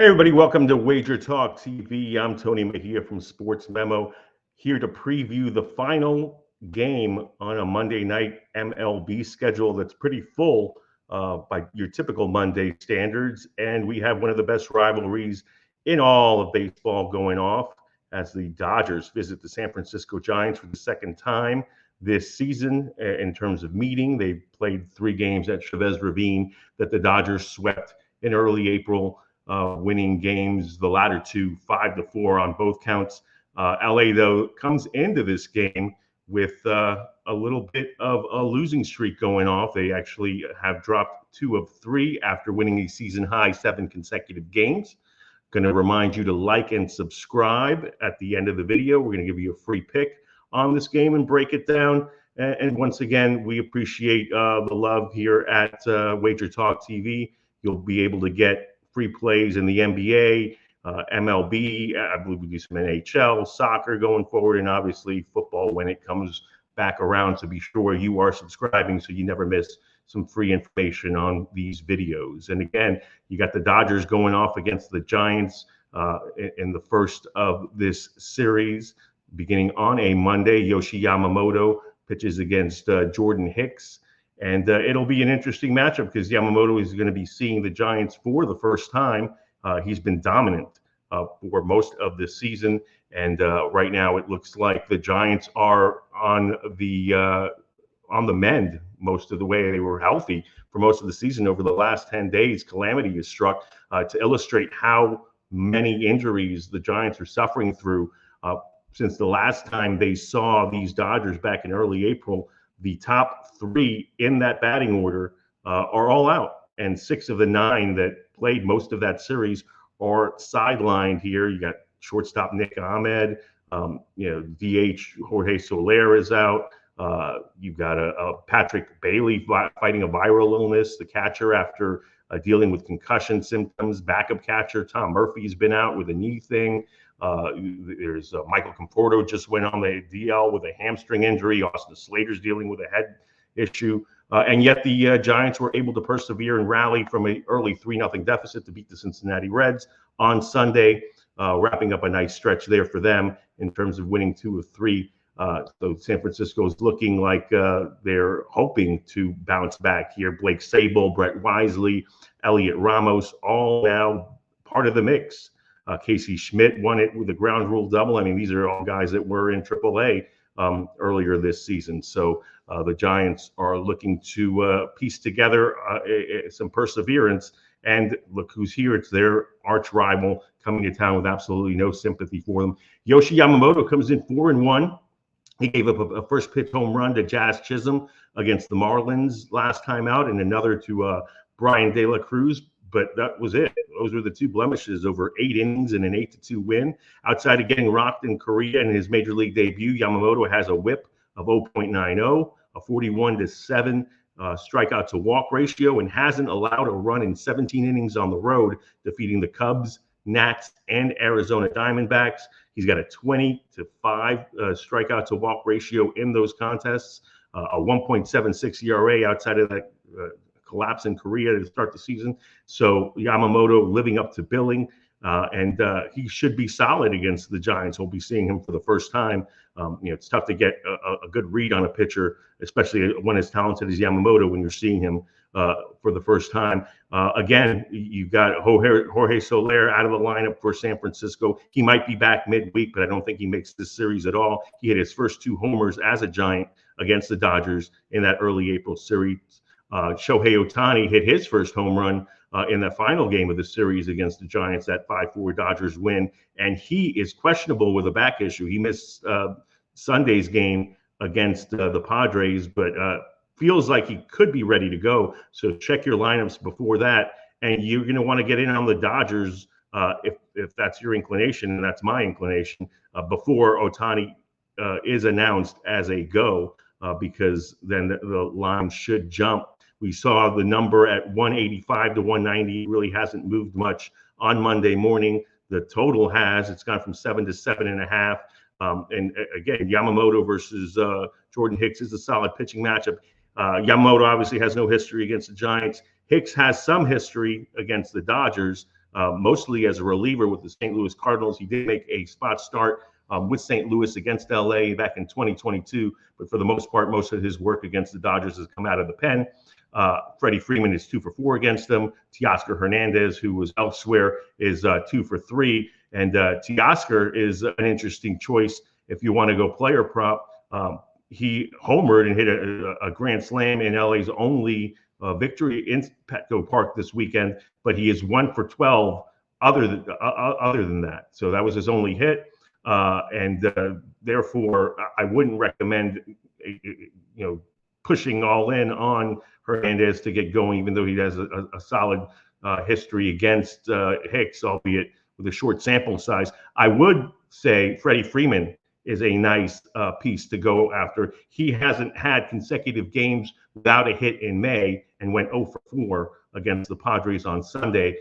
Hey everybody, welcome to Wager Talk TV. I'm Tony Mejia from Sports Memo, here to preview the final game on a Monday night MLB schedule that's pretty full by your typical Monday standards. And we have one of the best rivalries in all of baseball going off as the Dodgers visit the San Francisco Giants for the second time this season in terms of meeting. They played 3 games at Chavez Ravine that the Dodgers swept in early April, winning games, the latter two 5-4 on both counts. LA, though, comes into this game with a little bit of a losing streak going off. They actually have dropped 2 of 3 after winning a season high 7 consecutive games. Going to remind you to like and subscribe at the end of the video. We're going to give you a free pick on this game and break it down. And once again, we appreciate the love here at Wager Talk TV. You'll be able to get free plays in the NBA, MLB. I believe we do some NHL, soccer going forward, and obviously football when it comes back around. So be sure you are subscribing so you never miss some free information on these videos. And again, you got the Dodgers going off against the Giants in the first of this series, beginning on a Monday. Yoshi Yamamoto pitches against Jordan Hicks. And it'll be an interesting matchup because Yamamoto is going to be seeing the Giants for the first time. He's been dominant for most of this season. And right now it looks like the Giants are on the mend most of the way. They were healthy for most of the season. Over the last 10 days, calamity has struck to illustrate how many injuries the Giants are suffering through. Since the last time they saw these Dodgers back in early April, the top 3 in that batting order are all out. And 6 of the 9 that played most of that series are sidelined here. You got shortstop Nick Ahmed, DH Jorge Soler is out. You've got a Patrick Bailey fighting a viral illness, the catcher after dealing with concussion symptoms. Backup catcher Tom Murphy's been out with a knee thing. There's Michael Conforto just went on the DL with a hamstring injury. Austin Slater's dealing with a head issue. And yet the Giants were able to persevere and rally from an early 3-0 deficit to beat the Cincinnati Reds on Sunday, wrapping up a nice stretch there for them in terms of winning 2 of 3. So San Francisco is looking like they're hoping to bounce back here. Blake Sable, Brett Wisely, Elliot Ramos, all now part of the mix. Casey Schmidt won it with a ground rule double. I mean, these are all guys that were in AAA earlier this season. So the Giants are looking to piece together some perseverance. And look who's here. It's their arch rival coming to town with absolutely no sympathy for them. Yoshi Yamamoto comes in 4-1. He gave up a first pitch home run to Jazz Chisholm against the Marlins last time out, and another to Brian De La Cruz. But that was it. Those were the 2 blemishes over 8 innings and an 8-2 win. Outside of getting rocked in Korea in his major league debut, Yamamoto has a WHIP of 0.90, a 41-7 strikeout to walk ratio, and hasn't allowed a run in 17 innings on the road, defeating the Cubs, Nats, and Arizona Diamondbacks. He's got a 20-5 strikeout to walk ratio in those contests, a 1.76 ERA outside of that collapse in Korea to start the season. So Yamamoto living up to billing, and he should be solid against the Giants. We'll be seeing him for the first time. It's tough to get a good read on a pitcher, especially one as talented as Yamamoto, when you're seeing him for the first time. Again, you've got Jorge Soler out of the lineup for San Francisco. He might be back midweek, but I don't think he makes this series at all. He hit his first 2 homers as a Giant against the Dodgers in that early April series. Shohei Ohtani hit his first home run in the final game of the series against the Giants, that 5-4 Dodgers win. And he is questionable with a back issue. He missed Sunday's game against the Padres, but feels like he could be ready to go. So check your lineups before that. And you're going to want to get in on the Dodgers if that's your inclination, and that's my inclination, before Ohtani is announced as a go, because then the line should jump. We saw the number at 185 to 190 really hasn't moved much on Monday morning. The total has. It's gone from 7 to 7.5. And again, Yamamoto versus Jordan Hicks is a solid pitching matchup. Yamamoto obviously has no history against the Giants. Hicks has some history against the Dodgers, mostly as a reliever with the St. Louis Cardinals. He did make a spot start with St. Louis against LA back in 2022, but for the most part, most of his work against the Dodgers has come out of the pen. Freddie Freeman is 2 for 4 against them. Teoscar Hernandez, who was elsewhere, is 2 for 3. And Teoscar is an interesting choice if you want to go player prop. He homered and hit a grand slam in LA's only victory in Petco Park this weekend, but he is 1 for 12 other than that. So that was his only hit. And therefore, I wouldn't recommend, pushing all in on Hernandez to get going, even though he has a solid history against Hicks, albeit with a short sample size. I would say Freddie Freeman is a nice piece to go after. He hasn't had consecutive games without a hit in May and went 0 for 4 against the Padres on Sunday.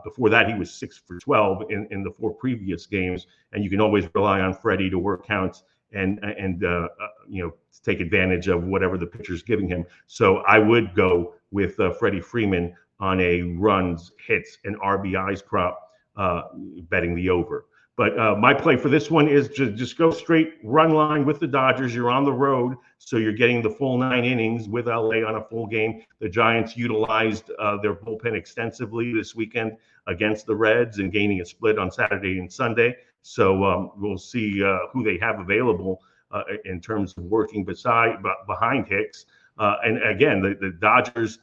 Before that, he was 6 for 12 in the 4 previous games. And you can always rely on Freddie to work counts and take advantage of whatever the pitcher's giving him. So I would go with Freddie Freeman on a runs, hits, and RBIs prop, betting the over. But my play for this one is to just go straight run line with the Dodgers. You're on the road, so you're getting the full 9 innings with LA on a full game. The Giants utilized their bullpen extensively this weekend against the Reds and gaining a split on Saturday and Sunday. So we'll see who they have available in terms of working behind Hicks. And again, the Dodgers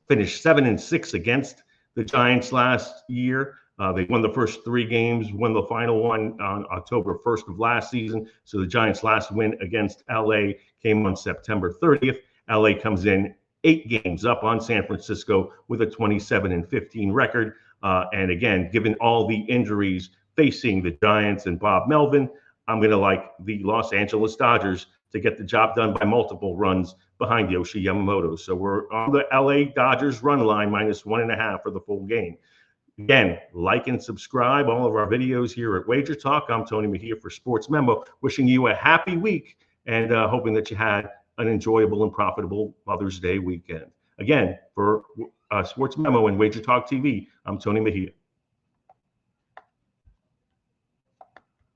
finished 7-6 against the Giants last year. They won the first 3 games, won the final one on October 1st of last season. So the Giants' last win against LA came on September 30th. LA comes in 8 games up on San Francisco with a 27-15 record. And again, given all the injuries facing the Giants and Bob Melvin, I'm going to like the Los Angeles Dodgers to get the job done by multiple runs behind Yoshi Yamamoto. So we're on the LA Dodgers run line -1.5 for the full game. Again, like and subscribe all of our videos here at Wager Talk. I'm Tony Mejia for Sports Memo, wishing you a happy week and hoping that you had an enjoyable and profitable Mother's Day weekend. Again, for Sports Memo and Wager Talk TV, I'm Tony Mejia.